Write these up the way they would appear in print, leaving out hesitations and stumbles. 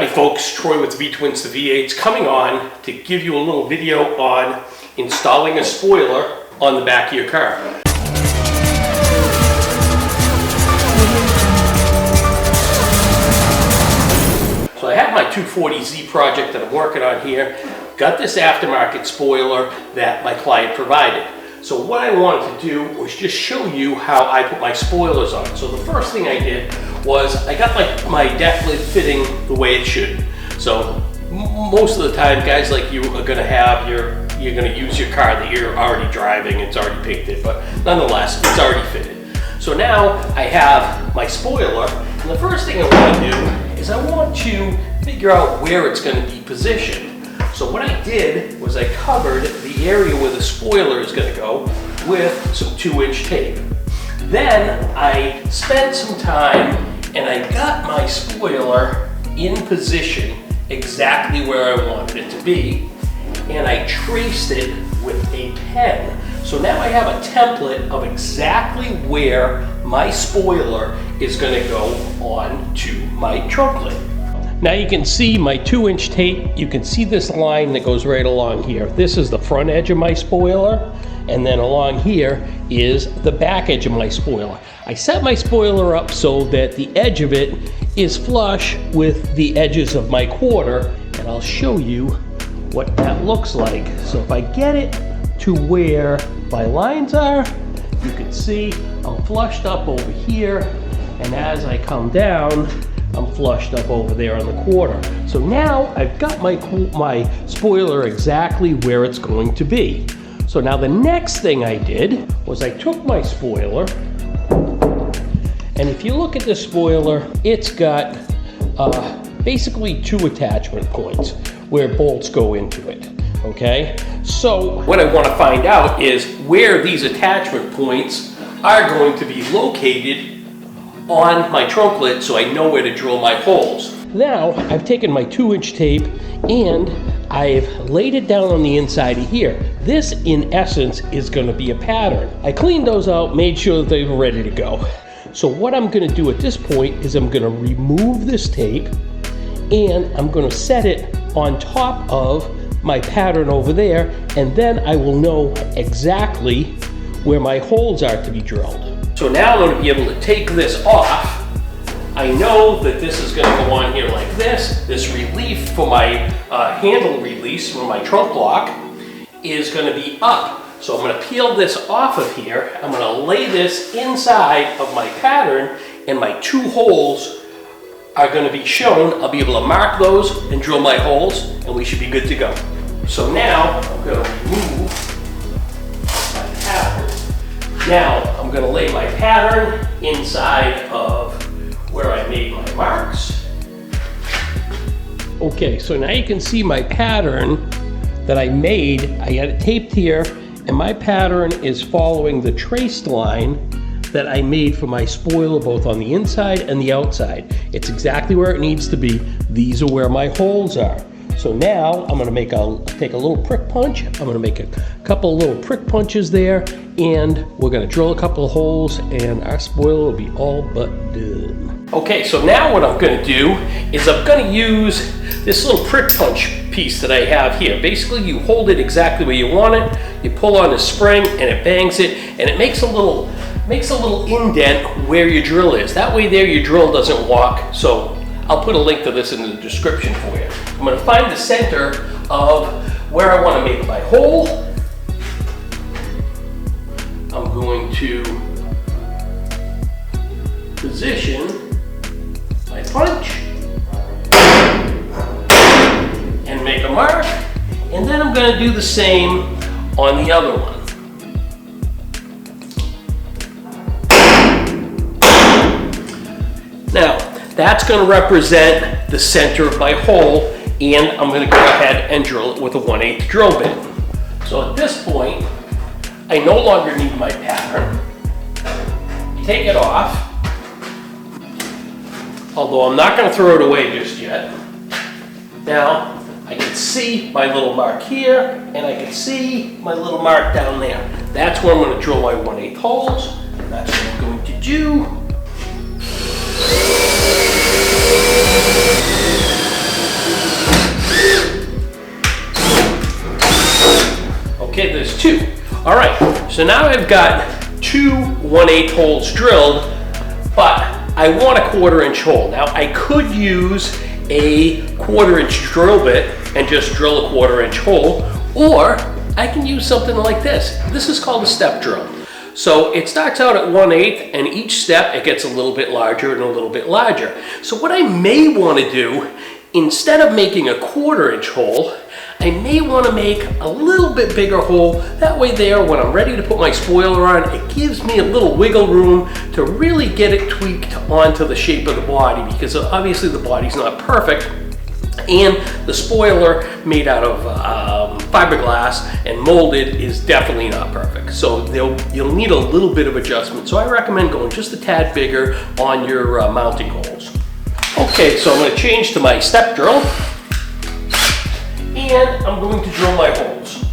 Howdy folks, Troy with V-Twins, the V8s, coming on to give you a little video on installing a spoiler on the back of your car. So I have my 240Z project that I'm working on here. Got this aftermarket spoiler that my client provided. So what I wanted to do was just show you how I put my spoilers on. So the first thing I did was I got my deck lid fitting the way it should. So most of the time, guys like you are gonna have you're gonna use your car that you're already driving, it's already painted, but nonetheless, it's already fitted. So now I have my spoiler, and the first thing I want to do is I want to figure out where it's gonna be positioned. So what I did was I covered the area where the spoiler is going to go with some 2-inch tape. Then I spent some time and I got my spoiler in position exactly where I wanted it to be, and I traced it with a pen. So now I have a template of exactly where my spoiler is going to go onto my trunk lid. Now you can see my 2-inch tape. You can see this line that goes right along here. This is the front edge of my spoiler, and then along here is the back edge of my spoiler. I set my spoiler up so that the edge of it is flush with the edges of my quarter, and I'll show you what that looks like. So if I get it to where my lines are, you can see I'm flushed up over here, and as I come down, I'm flushed up over there on the quarter. So now I've got my spoiler exactly where it's going to be. So now the next thing I did was I took my spoiler, and if you look at the spoiler, it's got basically 2 attachment points where bolts go into it, okay? So what I want to find out is where these attachment points are going to be located on my trunk lid, so I know where to drill my holes. Now I've taken my 2-inch tape and I've laid it down on the inside of here. This in essence is going to be a pattern. I cleaned those out, made sure that they were ready to go. So what I'm going to do at this point is I'm going to remove this tape and I'm going to set it on top of my pattern over there, and then I will know exactly where my holes are to be drilled. So now I'm going to be able to take this off. I know that this is going to go on here like this. This relief for my handle release for my trunk lock is going to be up. So I'm going to peel this off of here. I'm going to lay this inside of my pattern, and my 2 holes are going to be shown. I'll be able to mark those and drill my holes, and we should be good to go. So now I'm going to remove my pattern. Now I'm going to lay my pattern inside of where I made my marks. Okay, so now you can see my pattern that I made. I got it taped here, and my pattern is following the traced line that I made for my spoiler, both on the inside and the outside. It's exactly where it needs to be. These are where my holes are. So now I'm going to take a little prick punch. I'm going to make a couple little prick punches there, and we're going to drill a couple of holes, and our spoiler will be all but done. Okay, so now what I'm going to do is I'm going to use this little prick punch piece that I have here. Basically, you hold it exactly where you want it, you pull on the spring, and it bangs it, and it makes a little indent where your drill is. That way there your drill doesn't walk. So I'll put a link to this in the description for you. I'm going to find the center of where I want to make my hole. I'm going to position my punch and make a mark, and then I'm going to do the same on the other one. Now, that's going to represent the center of my hole, and I'm going to go ahead and drill it with a 1/8 drill bit. So at this point, I no longer need my pattern. Take it off, although I'm not going to throw it away just yet. Now, I can see my little mark here, and I can see my little mark down there. That's where I'm going to drill my 1/8 holes, and that's what I'm going to do. All right, so now I've got 2 1/8 holes drilled, but I want a 1/4 inch hole. Now I could use a 1/4 inch drill bit and just drill a 1/4 inch hole, or I can use something like this. This is called a step drill. So it starts out at 1/8, and each step it gets a little bit larger and a little bit larger. So what I may want to do, instead of making a 1/4 inch hole, I may want to make a little bit bigger hole. That way there, when I'm ready to put my spoiler on, it gives me a little wiggle room to really get it tweaked onto the shape of the body, because obviously the body's not perfect. And the spoiler, made out of fiberglass and molded, is definitely not perfect. So you'll need a little bit of adjustment. So I recommend going just a tad bigger on your mounting holes. Okay, so I'm going to change to my step drill, and I'm going to drill my holes.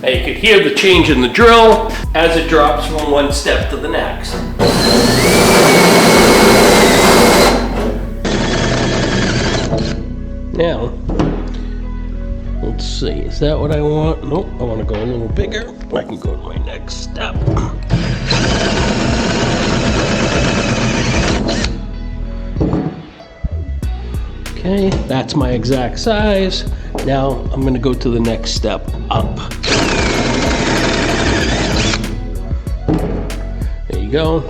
Now you can hear the change in the drill as it drops from one step to the next. Now, let's see, is that what I want? Nope, I want to go a little bigger. I can go to my next step. Okay, that's my exact size. Now I'm going to go to the next step up. There you go.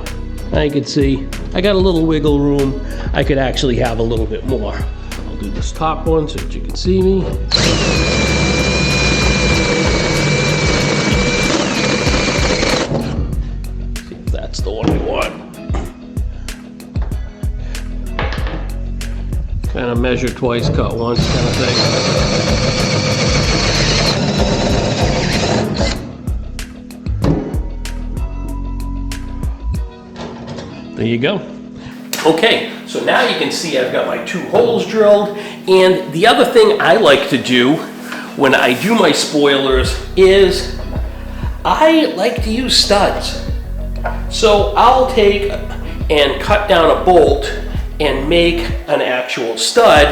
Now you can see I got a little wiggle room. I could actually have a little bit more. I'll do this top one so that you can see me. See if that's the one I want. Kind of measure twice, cut once kind of thing. There you go. Okay, so now you can see I've got my 2 holes drilled, and the other thing I like to do when I do my spoilers is I like to use studs. So I'll take and cut down a bolt and make an actual stud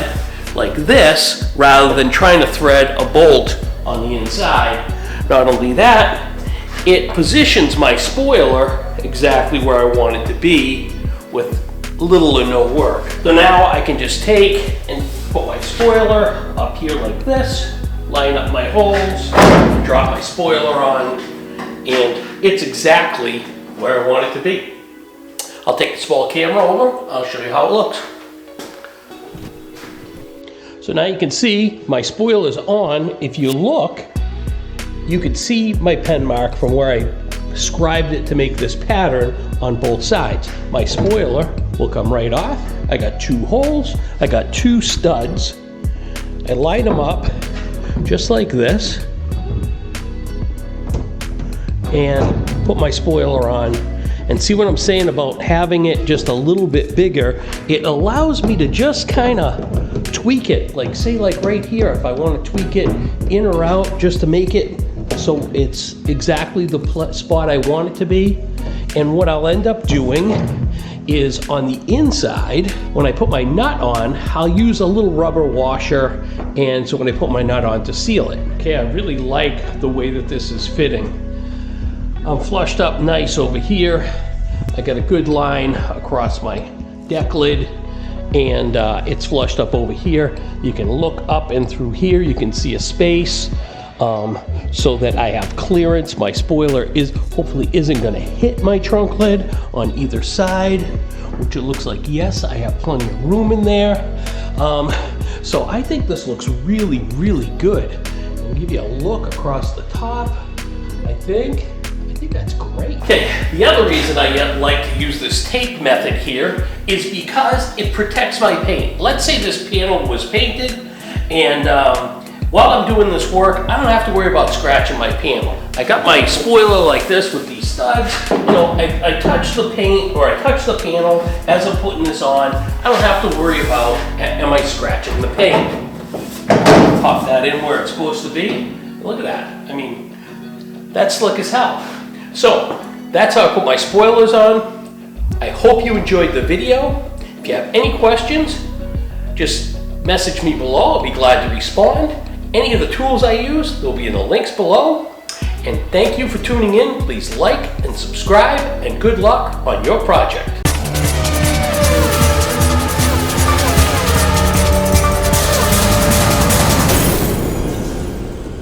like this, rather than trying to thread a bolt on the inside. Not only that, it positions my spoiler exactly where I want it to be with little or no work. So now I can just take and put my spoiler up here like this, line up my holes, drop my spoiler on, and it's exactly where I want it to be. I'll take the small camera over, I'll show you how it looks. So now you can see my spoiler's on. If you look, you can see my pen mark from where I scribed it to make this pattern on both sides. My spoiler will come right off. I got 2 holes, I got 2 studs. I line them up just like this and put my spoiler on. And see what I'm saying about having it just a little bit bigger? It allows me to just kind of tweak it. Like say like right here, if I want to tweak it in or out just to make it so it's exactly the spot I want it to be. And what I'll end up doing is on the inside, when I put my nut on, I'll use a little rubber washer, and so when I put my nut on to seal it. Okay, I really like the way that this is fitting. I'm flushed up nice over here. I got a good line across my deck lid, and it's flushed up over here. You can look up and through here, you can see a space so that I have clearance. My spoiler hopefully isn't gonna hit my trunk lid on either side, which it looks like, yes, I have plenty of room in there. So I think this looks really, really good. I'll give you a look across the top. I think that's great. Okay, the other reason I like to use this tape method here is because it protects my paint. Let's say this panel was painted, and while I'm doing this work, I don't have to worry about scratching my panel. I got my spoiler like this with these studs. You know, I touch the paint, or I touch the panel as I'm putting this on. I don't have to worry about, am I scratching the paint? Pop that in where it's supposed to be. Look at that. I mean, that's slick as hell. So that's how I put my spoilers on. I hope you enjoyed the video. If you have any questions, just Message me below, I'll be glad to respond. Any of the tools I use, they'll be in the links below. And thank you for tuning in. Please like and subscribe, and good luck on your project.